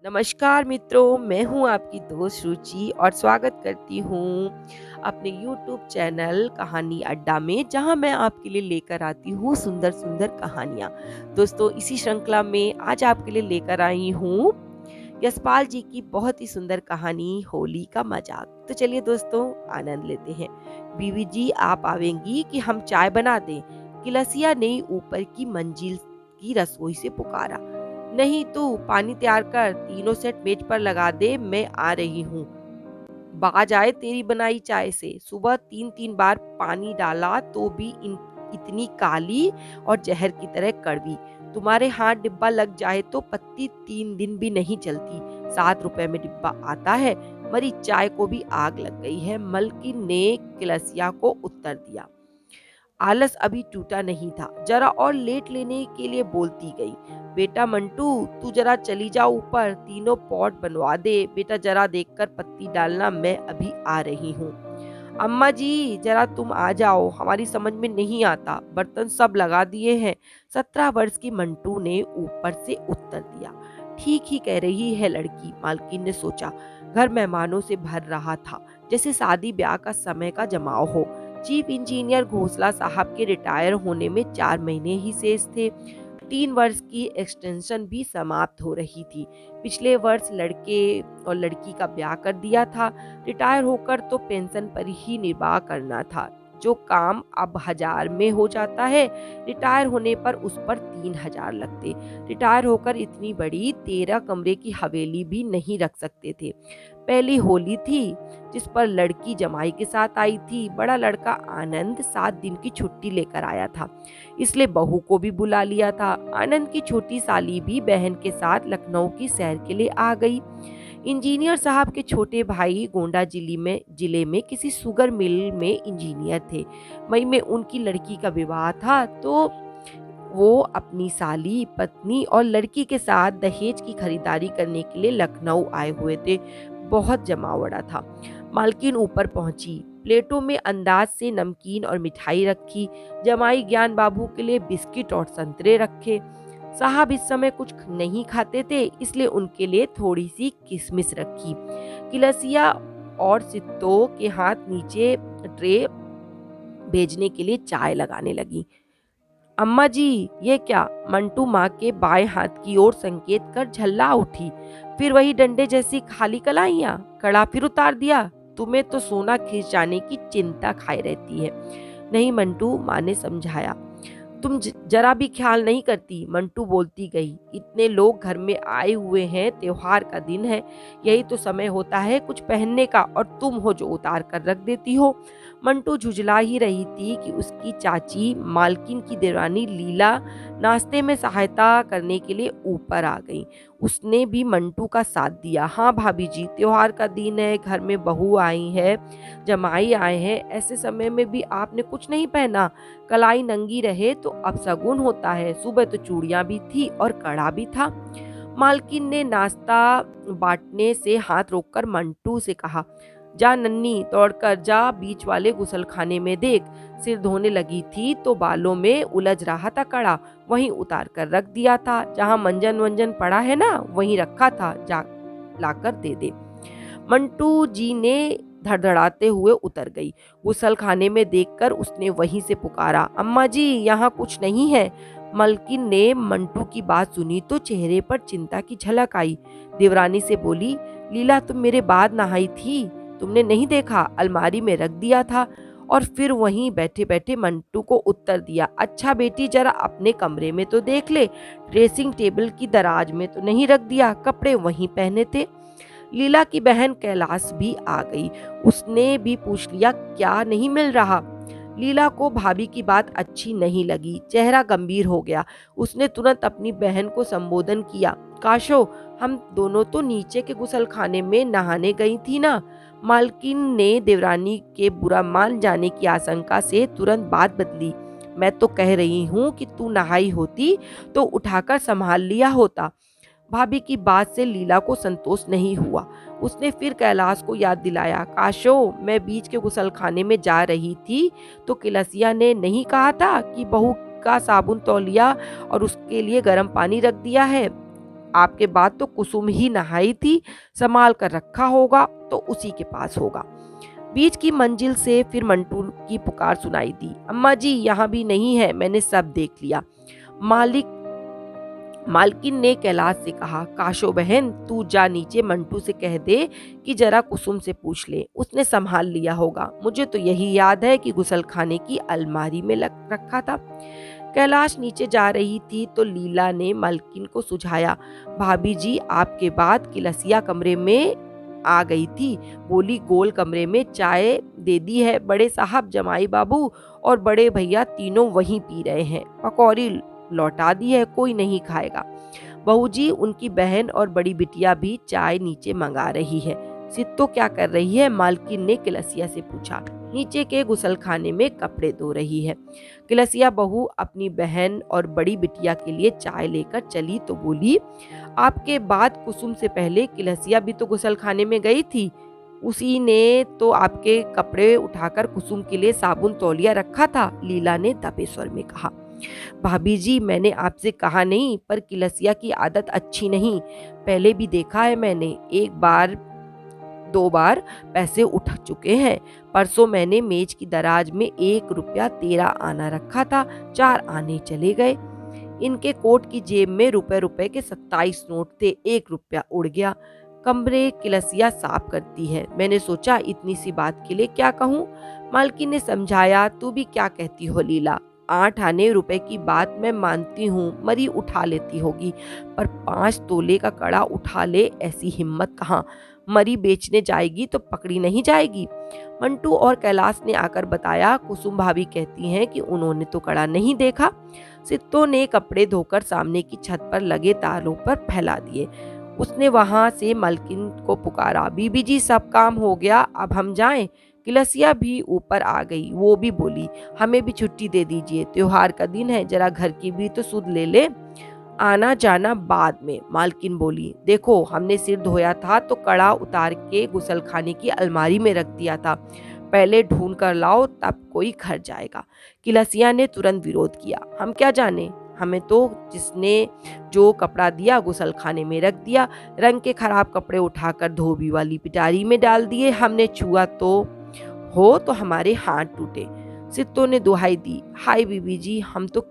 नमस्कार मित्रों, मैं हूँ आपकी दोस्त रुचि और स्वागत करती हूँ अपने YouTube चैनल कहानी अड्डा में, जहाँ मैं आपके लिए लेकर आती हूँ सुंदर सुंदर कहानियाँ। दोस्तों, इसी श्रृंखला में आज आपके लिए लेकर आई हूँ यशपाल जी की बहुत ही सुंदर कहानी होली का मजाक। तो चलिए दोस्तों, आनंद लेते हैं। बीवी जी आप आवेंगी कि हम चाय बना दें? किलसिया ने ऊपर की मंजिल की रसोई से पुकारा। नहीं, तू पानी तैयार कर, तीनों सेट मेज पर लगा दे, मैं आ रही हूँ। बाज आए तेरी बनाई चाय से। सुबह 3-3 बार पानी डाला तो भी इतनी काली और जहर की तरह कड़वी। तुम्हारे हाथ डिब्बा लग जाए तो पत्ती 3 दिन भी नहीं चलती। 7 रुपए में डिब्बा आता है। मरी चाय को भी आग लग गई है, मलकिन ने किलसिया को उत्तर दिया। आलस अभी टूटा नहीं था, जरा और लेट लेने के लिए बोलती गई। बेटा मंटू, तू जरा चली जा ऊपर, तीनों पॉट बनवा दे। बेटा जरा देखकर पत्ती डालना, मैं अभी आ रही हूँ। अम्मा जी जरा तुम आ जाओ, हमारी समझ में नहीं आता, बर्तन सब लगा दिए हैं। 17 वर्ष की मंटू ने ऊपर से उत्तर दिया। ठीक ही कह रही है लड़की, मालकिन ने सोचा। घर मेहमानों से भर रहा था, जैसे शादी ब्याह का समय का जमाव हो। चीफ इंजीनियर घोसला साहब के रिटायर होने में 4 महीने ही शेष थे। 3 वर्ष की एक्सटेंशन भी समाप्त हो रही थी। पिछले वर्ष लड़के और लड़की का ब्याह कर दिया था। रिटायर होकर तो पेंशन पर ही निर्वाह करना था। जो काम अब 1000 में हो जाता है, रिटायर होने पर उस पर 3000 लगते। रिटायर होकर इतनी बड़ी 13 कमरे की हवेली भी नहीं रख सकते थे। पहली होली थी जिस पर लड़की जमाई के साथ आई थी। बड़ा लड़का आनंद 7 दिन की छुट्टी लेकर आया था, इसलिए बहू को भी बुला लिया था। आनंद की छोटी साली भी बहन के साथ लखनऊ की सैर के लिए आ गई। इंजीनियर साहब के छोटे भाई गोंडा जिले में किसी शुगर मिल में इंजीनियर थे। मई में उनकी लड़की का विवाह था, तो वो अपनी साली, पत्नी और लड़की के साथ दहेज की खरीदारी करने के लिए लखनऊ आए हुए थे। बहुत जमावड़ा था। मालकिन ऊपर पहुंची, प्लेटों में अंदाज से नमकीन और मिठाई रखी। जमाई ज्ञान बाबू के लिए बिस्किट और संतरे रखे। साहब इस समय कुछ नहीं खाते थे, इसलिए उनके लिए थोड़ी सी किशमिश रखी। किलसिया और सित्तो के हाथ नीचे ट्रे भेजने के लिए चाय लगाने लगी। अम्मा जी ये क्या? मंटू माँ के बाएं हाथ की ओर संकेत कर झल्ला उठी। फिर वही डंडे जैसी खाली कलाइयाँ, कड़ा फिर उतार दिया। तुम्हें तो सोना खींच जाने की चिंता खाई रहती है। नहीं मंटू, माँ ने समझाया। तुम जरा भी ख्याल नहीं करती, मंटू बोलती गई। इतने लोग घर में आए हुए हैं, त्योहार का दिन है, यही तो समय होता है कुछ पहनने का, और तुम हो जो उतार कर रख देती हो। मंटू झुझला ही रही थी कि उसकी चाची मालकिन की देवरानी लीला नाश्ते में सहायता करने के लिए ऊपर आ गई। उसने भी मंटू का साथ दिया। हाँ भाभी जी, त्योहार का दिन है, घर में बहू आई है, जमाई आए हैं, ऐसे समय में भी आपने कुछ नहीं पहना? कलाई नंगी रहे तो अपशगुन होता है। सुबह तो चूड़ियां भी थी और कड़ा भी था। मालकिन ने नाश्ता बांटने से हाथ रोककर मंटू से कहा, जा नन्नी, दौड़कर जा बीच वाले गुसलखाने में देख। सिर धोने लगी थी तो बालों में उलझ रहा था कड़ा, वहीं उतार कर रख दिया था। जहाँ मंजन वंजन पड़ा है ना, वहीं रखा था, जा लाकर दे दे। मंटू जी ने धड़धड़ाते हुए उतर गई। गुसलखाने में देखकर उसने वहीं से पुकारा, अम्मा जी यहाँ कुछ नहीं है। मलकिन ने मंटू की बात सुनी तो चेहरे पर चिंता की झलक आई। देवरानी से बोली, लीला तुम मेरे बाद नहाई थी, तुमने नहीं देखा? अलमारी में रख दिया था। और फिर वहीं बैठे बैठे मंटू को उत्तर दिया, अच्छा बेटी जरा अपने कमरे में तो देख ले, ड्रेसिंग टेबल की दराज में तो नहीं रख दिया? कपड़े वहीं पहने थे। लीला की बहन कैलाश भी आ गई। उसने भी पूछ लिया, क्या नहीं मिल रहा? लीला को भाभी की बात अच्छी नहीं लगी, चेहरा गंभीर हो गया। उसने तुरंत अपनी बहन को संबोधन किया, काशो हम दोनों तो नीचे के गुसलखाने में नहाने गई थी ना। मालकिन ने देवरानी के बुरा मान जाने की आशंका से तुरंत बात बदली, मैं तो कह रही हूँ कि तू नहाई होती तो उठाकर संभाल लिया होता। भाभी की बात से लीला को संतोष नहीं हुआ। उसने फिर कैलाश को याद दिलाया, काशो मैं बीच के गुसलखाने में जा रही थी तो किलसिया ने नहीं कहा था कि बहू का साबुन तौलिया और उसके लिए गर्म पानी रख दिया है? आपके बाद तो कुसुम ही नहाई थी, संभाल कर रखा होगा तो उसी के पास होगा। बीच की मंजिल से फिर मंटू की पुकार सुनाई दी, अम्मा जी यहाँ भी नहीं है, मैंने सब देख लिया। मालिक मालकिन ने कैलाश से कहा, काशो बहन तू जा नीचे मंटू से कह दे कि जरा कुसुम से पूछ ले, उसने संभाल लिया होगा। मुझे तो यही याद है कि गुसल खाने की अलमारी में रखा था। कैलाश नीचे जा रही थी तो लीला ने मालकिन को सुझाया, भाभी जी आपके बाद किलसिया कमरे में आ गई थी, बोली गोल कमरे में चाय दे दी है, बड़े साहब जमाई बाबू और बड़े भैया तीनों वहीं पी रहे हैं, पकौड़ी लौटा दी है, कोई नहीं खाएगा। बहू जी उनकी बहन और बड़ी बिटिया भी चाय नीचे मंगा रही है। सित्तो क्या कर रही है, मालकिन ने किलसिया से पूछा। नीचे के गुसलखाने में कपड़े धो रही है। किलसिया बहू अपनी बहन और बड़ी बिटिया के लिए चाय लेकर चली तो बोली, आपके बाद कुसुम से पहले किलसिया भी तो गुसलखाने में गई थी, उसी ने तो आपके कपड़े उठाकर कुसुम के लिए साबुन तौलिया रखा था। लीला ने दबे स्वर में कहा, भाभी जी मैंने आपसे कहा नहीं, पर किलसिया की आदत अच्छी नहीं, पहले भी देखा है मैंने, एक बार दो बार पैसे उठ चुके हैं। परसों मैंने मेज की दराज में 1 रुपया 13 आना रखा था, 4 आने चले गए। इनके कोट की जेब में रुपए रुपए के 27 नोट थे, 1 रुपया उड़ गया। कमरे किलसिया साफ करती है, मैंने सोचा इतनी सी बात के लिए क्या कहूँ। मालकिन ने समझाया, तू भी क्या कहती हो लीला, 8 आने रुपए की बात मैं मानती हूँ, मरी उठा लेती होगी, पर 5 तोले का कड़ा उठा ले ऐसी हिम्मत कहाँ, मरी बेचने जाएगी तो पकड़ी नहीं जाएगी। मंटू और कैलाश ने आकर बताया, कुसुम भाभी कहती हैं कि उन्होंने तो कड़ा नहीं देखा। सित्तो ने कपड़े धोकर सामने की छत पर लगे तारों पर फैला दिए। उसने वहां से मालकिन को पुकारा, बीबी जी सब काम हो गया, अब हम जाएं। किलसिया भी ऊपर आ गई, वो भी बोली, हमें भी छुट्टी दे दीजिए, त्योहार का दिन है, जरा घर की भी तो सुध ले ले, आना जाना बाद में। मालकिन बोली, देखो हमने सिर धोया था तो कड़ा उतार के गुसलखाने की अलमारी में रख दिया था, पहले ढूंढ कर लाओ तब कोई घर जाएगा। किलसिया ने तुरंत विरोध किया, हम क्या जाने, हमें तो जिसने जो कपड़ा दिया गुसलखाने में रख दिया, रंग के खराब कपड़े उठाकर धोबी वाली पिटारी में डाल दिए, हमने छुआ तो हो तो हमारे हाथ टूटे। सित्तो ने दुहाई दी, हाय बीबी जी हम तो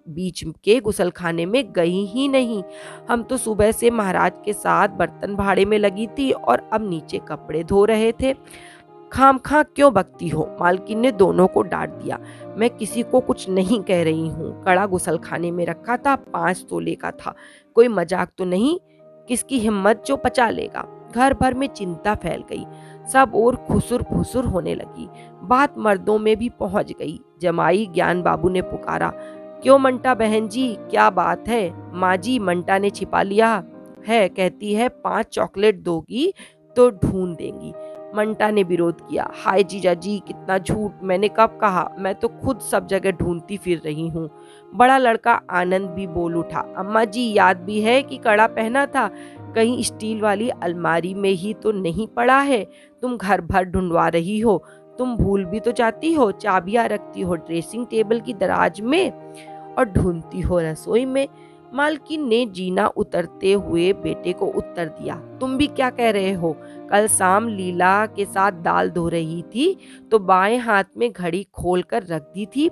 बीच के गुसलखाने में गई ही नहीं, हम तो सुबह से महाराज के साथ बर्तन भाड़े में लगी थी और अब नीचे कपड़े धो रहे थे। खामखा क्यों बकती हो, मालकिन ने दोनों को डांट दिया। मैं किसी को कुछ नहीं कह रही हूँ, कड़ा गुसलखाने में रखा था, 5 तोले का था, कोई मजाक तो नहीं, किसकी हिम्मत जो पचा लेगा। घर भर में चिंता फैल गई, सब और खुसुर फुसुर होने लगी, बात मर्दों में भी पहुंच गई। जमाई ज्ञान बाबू ने पुकारा, क्यों मंटा बहन जी क्या बात है। माँ जी मंटा ने छिपा लिया है, कहती है 5 चॉकलेट दोगी तो ढूंढ देंगी। मंटा ने विरोध किया, हाय जीजा जी कितना झूठ, मैंने कब कहा, मैं तो खुद सब जगह ढूंढती फिर रही हूँ। बड़ा लड़का आनंद भी बोल उठा, अम्मा जी याद भी है कि कड़ा पहना था, कहीं स्टील वाली अलमारी में ही तो नहीं पड़ा है, तुम घर भर ढूंढवा रही हो, तुम भूल भी तो जाती हो, चाबियां रखती हो ड्रेसिंग टेबल की दराज में और ढूंढती हो रसोई में। मालकिन ने जीना उतरते हुए बेटे को उत्तर दिया, तुम भी क्या कह रहे हो, कल शाम लीला के साथ दाल धो रही थी तो बाएं हाथ में घड़ी खोल कर रख दी थी।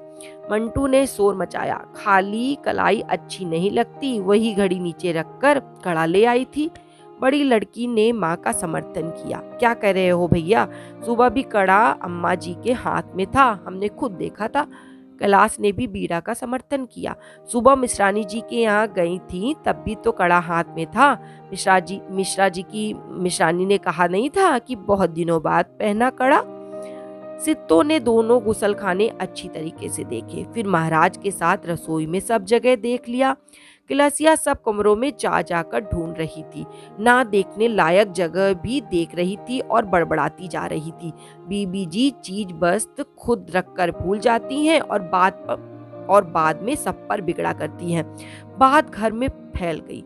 मंटू ने शोर मचाया, खाली कलाई अच्छी नहीं लगती, वही घड़ी नीचे रखकर कड़ा ले आई थी। बड़ी लड़की ने माँ का समर्थन किया, क्या कह रहे हो भैया, सुबह भी कड़ा अम्मा जी के हाथ में था, हमने खुद देखा था। कैलाश ने भी बीड़ा का समर्थन किया, सुबह मिश्रानी जी के यहाँ गई थी तब भी तो कड़ा हाथ में था, मिश्रा जी की मिश्रानी ने कहा नहीं था कि बहुत दिनों बाद पहना कड़ा। सित्तो ने दोनों गुसलखाने अच्छी तरीके से देखे, फिर महाराज के साथ रसोई में सब जगह देख लिया। किलसिया सब कमरों में जा जाकर ढूंढ रही थी, ना देखने लायक जगह भी देख रही थी और बड़बड़ाती जा रही थी, बीबी जी चीज बस्त खुद रख कर भूल जाती हैं और बाद में सब पर बिगड़ा करती हैं। बात घर में फैल गई,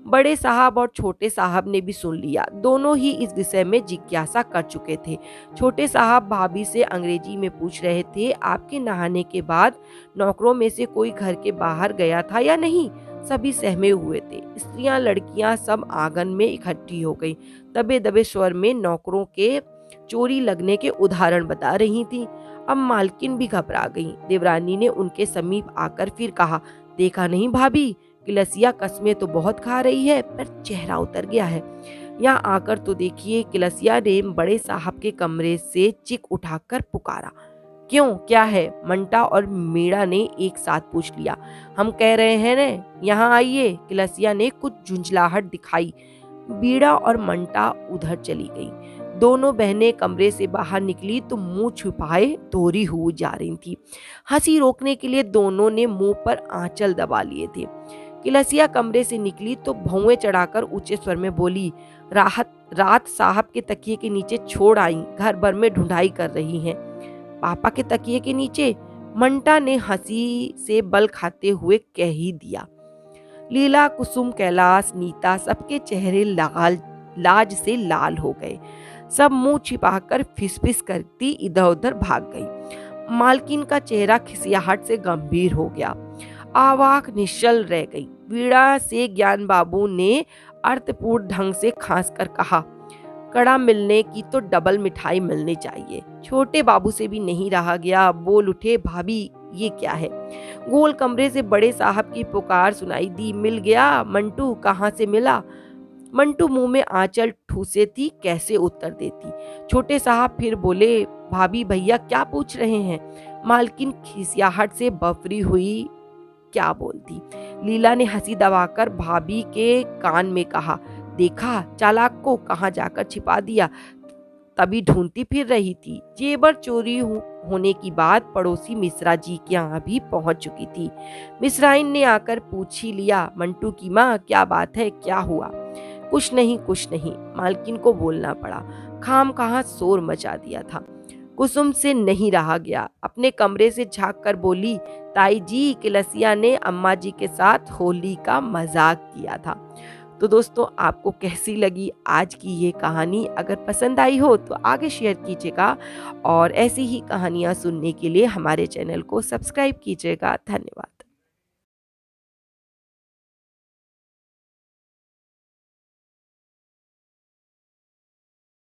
बड़े साहब और छोटे साहब ने भी सुन लिया, दोनों ही इस विषय में जिज्ञासा कर चुके थे। छोटे साहब भाभी से अंग्रेजी में पूछ रहे थे, आपके नहाने के बाद नौकरों में से कोई घर के बाहर गया था या नहीं। सभी सहमे हुए थे। स्त्रियां, लड़कियां सब आंगन में इकट्ठी हो गईं। दबे दबे स्वर में नौकरों के चोरी लगने के उदाहरण बता रही थी। अब मालकिन भी घबरा गई। देवरानी ने उनके समीप आकर फिर कहा, देखा नहीं भाभी, किलसिया कस्में तो बहुत खा रही है पर चेहरा उतर गया है। यहाँ आकर तो देखिए। किलसिया ने बड़े साहब के कमरे से चिक उठाकर पुकारा। क्यों, क्या है? मंटा और मीणा ने एक साथ पूछ लिया। हम कह रहे हैं न, यहाँ आइए। किलसिया ने कुछ झुंझलाहट दिखाई। बीड़ा और मंटा उधर चली गई। दोनों बहनें कमरे से बाहर निकली तो मुंह छुपाए दोहरी हुई जा रही थी। हंसी रोकने के लिए दोनों ने मुंह पर आंचल दबा लिए थे। किलसिया कमरे से निकली तो भौंवे चढ़ाकर ऊंचे स्वर में बोली, रात साहब के तकिए के नीचे छोड़ आई, घर भर में ढूंढाई कर रही हैं। पापा के तकिए के नीचे? मंटा ने हंसी से बल खाते हुए कह ही दिया। लीला, कुसुम, कैलाश, नीता सबके चेहरे लाज से लाल हो गए। सब मुंह छिपाकर फिसफिस करती इधर उधर भाग गई। मालकिन का चेहरा खिसियाहट से गंभीर हो गया। आवाक निश्चल रह गई। वीणा से ज्ञान बाबू ने अर्थपूर्ण ढंग से खांस कर कहा, कड़ा मिलने की तो डबल मिठाई मिलनी चाहिए। छोटे बाबू से भी नहीं रहा गया। बोल उठे, भाभी ये क्या है? गोल कमरे से बड़े साहब की पुकार सुनाई दी। मिल गया? मंटू कहाँ से मिला? मंटू मुंह में आंचल ठूसे थी, कैसे उत्तर देती। छोटे साहब फिर बोले, भाभी भैया क्या पूछ रहे हैं? मालकिन खिसियाहट से बफरी हुई, क्या बोलती। लीला ने हंसी दबाकर भाभी के कान में कहा, देखा चालाक को, कहाँ जाकर छिपा दिया। तभी ढूंढती फिर रही थी। जेबर चोरी होने की बात पड़ोसी मिश्रा जी के यहाँ भी पहुंच चुकी थी। मिश्राइन ने आकर पूछ ही लिया, मंटू की माँ क्या बात है, क्या हुआ? कुछ नहीं कुछ नहीं, मालकिन को बोलना पड़ा। खाम कहाँ शोर मचा दिया था। कुसुम से नहीं रहा गया। अपने कमरे से झांक कर बोली, ताई जी, किलसिया ने अम्मा जी के साथ होली का मजाक किया था। तो दोस्तों, आपको कैसी लगी आज की ये कहानी? अगर पसंद आई हो तो आगे शेयर कीजिएगा और ऐसी ही कहानियाँ सुनने के लिए हमारे चैनल को सब्सक्राइब कीजिएगा। धन्यवाद।